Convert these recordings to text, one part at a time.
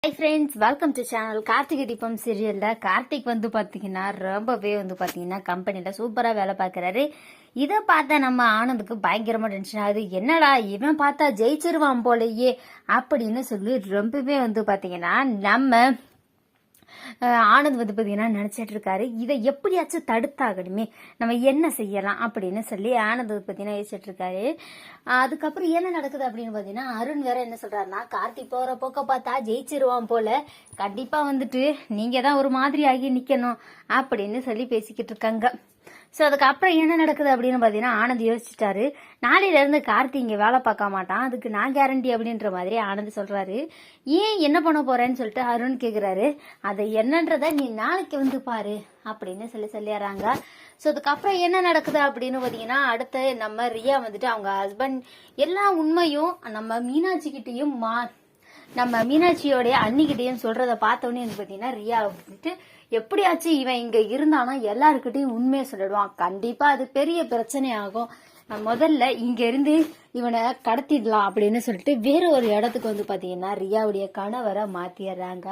Hi friends, welcome to channel. Karthigai Deepam சீரியலில் கார்த்திக் வந்து பார்த்தீங்கன்னா ரொம்பவே வந்து பார்த்தீங்கன்னா கம்பெனியில் சூப்பராக வேலை பார்க்குறாரு. இதை பார்த்தா நம்ம ஆனந்துக்கு பயங்கரமாக டென்ஷன் ஆகுது. என்னடா இவன் பார்த்தா ஜெயிச்சிருவான் போலயே அப்படின்னு சொல்லி ரொம்பவே வந்து பார்த்தீங்கன்னா நம்ம ஆனந்த் வந்து பார்த்தீங்கன்னா நினச்சிட்டு இருக்காரு. இதை எப்படியாச்சும் தடுத்தாகணுமே, நம்ம என்ன செய்யலாம் அப்படின்னு சொல்லி ஆனந்த் வந்து பார்த்தீங்கன்னா யோசிச்சுட்டு இருக்காரு. அதுக்கப்புறம் என்ன நடக்குது அப்படின்னு பார்த்தீங்கன்னா அருண் வேற என்ன சொல்றாருன்னா, கார்த்திக் போற போக்க பார்த்தா ஜெயிச்சிருவான் போல, கண்டிப்பா வந்துட்டு நீங்க தான் ஒரு மாதிரி ஆகி நிக்கணும் அப்படின்னு சொல்லி பேசிக்கிட்டு இருக்காங்க. ஸோ அதுக்கப்புறம் என்ன நடக்குது அப்படின்னு பார்த்தீங்கன்னா ஆனந்த் யோசிச்சுட்டாரு. நாளையிலேருந்து கார்த்தி இங்கே வேலை பார்க்க மாட்டான், அதுக்கு நான் கேரண்டி அப்படின்ற மாதிரி ஆனந்த் சொல்கிறாரு. ஏன் என்ன பண்ண போகிறேன்னு சொல்லிட்டு அருண் கேட்குறாரு. அதை என்னன்றதை நீ நாளைக்கு வந்து பாரு அப்படின்னு சொல்லிடுறாங்க. ஸோ அதுக்கப்புறம் என்ன நடக்குது அப்படின்னு பார்த்தீங்கன்னா அடுத்து நம்ம ரியா வந்துட்டு அவங்க ஹஸ்பண்ட் எல்லா உண்மையும் நம்ம மீனாட்சிக்கிட்டையும் நம்ம மீனாட்சியோடைய அன்னிக்கிட்டையும் சொல்றத பார்த்தோன்னே வந்து பார்த்தீங்கன்னா ரியா வந்துட்டு எப்படியாச்சும் இவன் இங்க இருந்தானா எல்லாருக்கிட்டையும் உண்மையை சொல்லிடுவான், கண்டிப்பா அது பெரிய பிரச்சனை ஆகும், முதல்ல இங்க இருந்து இவனை கடத்திடலாம் அப்படின்னு சொல்லிட்டு வேற ஒரு இடத்துக்கு வந்து பாத்தீங்கன்னா ரியாவுடைய கணவரை மாத்திடுறாங்க.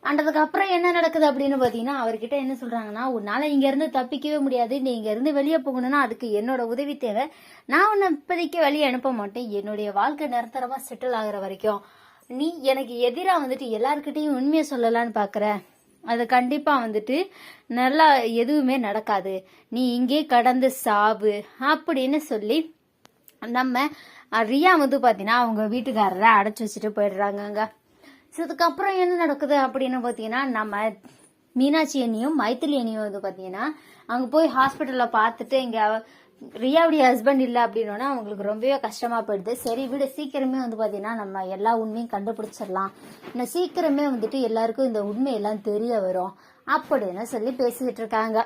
அன்றதுக்கு அப்புறம் என்ன நடக்குது அப்படின்னு பாத்தீங்கன்னா அவர்கிட்ட என்ன சொல்றாங்கன்னா, உன்னால இங்க இருந்து தப்பிக்கவே முடியாது, நீ இங்க இருந்து வெளியே போகணும்னா அதுக்கு என்னோட உதவி தேவை, நான் உன்னை இப்போதைக்கு வெளியே அனுப்ப மாட்டேன், என்னுடைய வாழ்க்கை நிரந்தரமா செட்டில் ஆகுற வரைக்கும் நீ எனக்கு எதிராக வந்துட்டு எல்லாருக்கிட்டையும் உண்மையை சொல்லலான்னு பாக்குற, அது கண்டிப்பா வந்துட்டு நல்லா எதுவுமே நடக்காது, நீ இங்கே கடந்து சாவு அப்படின்னு சொல்லி நம்ம ரியா வந்து பாத்தீங்கன்னா அவங்க வீட்டுக்காரரை அடைச்சு வச்சுட்டு போயிடுறாங்க. ஸோ அதுக்கப்புறம் என்ன நடக்குது அப்படின்னு பார்த்தீங்கன்னா நம்ம மீனாட்சி அண்ணியும் மைத்திலி அண்ணியும் வந்து பார்த்தீங்கன்னா அங்கே போய் ஹாஸ்பிட்டலில் பார்த்துட்டு இங்கே ரியாவுடைய ஹஸ்பண்ட் இல்லை அப்படின்னோன்னா அவங்களுக்கு ரொம்பவே கஷ்டமாக போயிடுது. சரி விட சீக்கிரமே வந்து பார்த்தீங்கன்னா நம்ம எல்லா உண்மையும் கண்டுபிடிச்சிடலாம், இன்னும் சீக்கிரமே வந்துட்டு எல்லாருக்கும் இந்த உண்மையெல்லாம் தெரிய வரும் அப்படின்னு சொல்லி பேசிக்கிட்டு இருக்காங்க.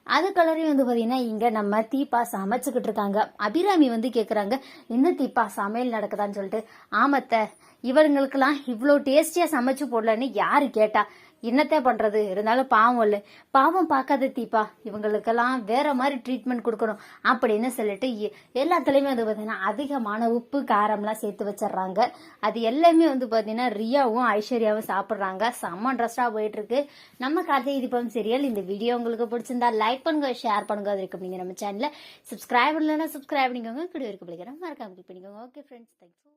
அதுக்கலரையும் வந்து பார்த்தீங்கன்னா இங்கே நம்ம தீபா சமைச்சுக்கிட்டு இருக்காங்க. அபிராமி வந்து கேட்குறாங்க, என்ன தீபா சமையல் நடக்குதான்னு சொல்லிட்டு. ஆமத்த, இவங்களுக்கெல்லாம் இவ்வளோ டேஸ்டியாக சமைச்சு போடலன்னு யாரு கேட்டா, என்னத்தே பண்றது, இருந்தாலும் பாவம் இல்லை, பாவம் பார்க்காத தீபா, இவங்களுக்கெல்லாம் வேற மாதிரி ட்ரீட்மெண்ட் கொடுக்கணும் அப்படின்னு சொல்லிட்டு எல்லாத்துலேயுமே வந்து பார்த்தீங்கன்னா அதிகமான உப்பு காரம்லாம் சேர்த்து வச்சிடுறாங்க. அது எல்லாமே வந்து பார்த்தீங்கன்னா ரியாவும் ஐஸ்வர்யாவும் சாப்பிட்றாங்க. செம்ம இன்ட்ரெஸ்டாக போயிட்டு இருக்கு நம்ம கார்த்திகை தீபம் சீரியல். இந்த வீடியோ உங்களுக்கு பிடிச்சிருந்தா லைக் பண்ணுங்க, ஷேர் பண்ணுங்க, அது இருக்கு நீங்க நம்ம சேனல்ல சப்ஸ்கிரைப் இல்லைன்னா சப்ஸ்கிரைப் பண்ணிக்கோங்க, கூட இருக்க பிடிக்கிறேன் மறக்காம கிளிக் பண்ணிக்கோங்க. Okay friends, thanks.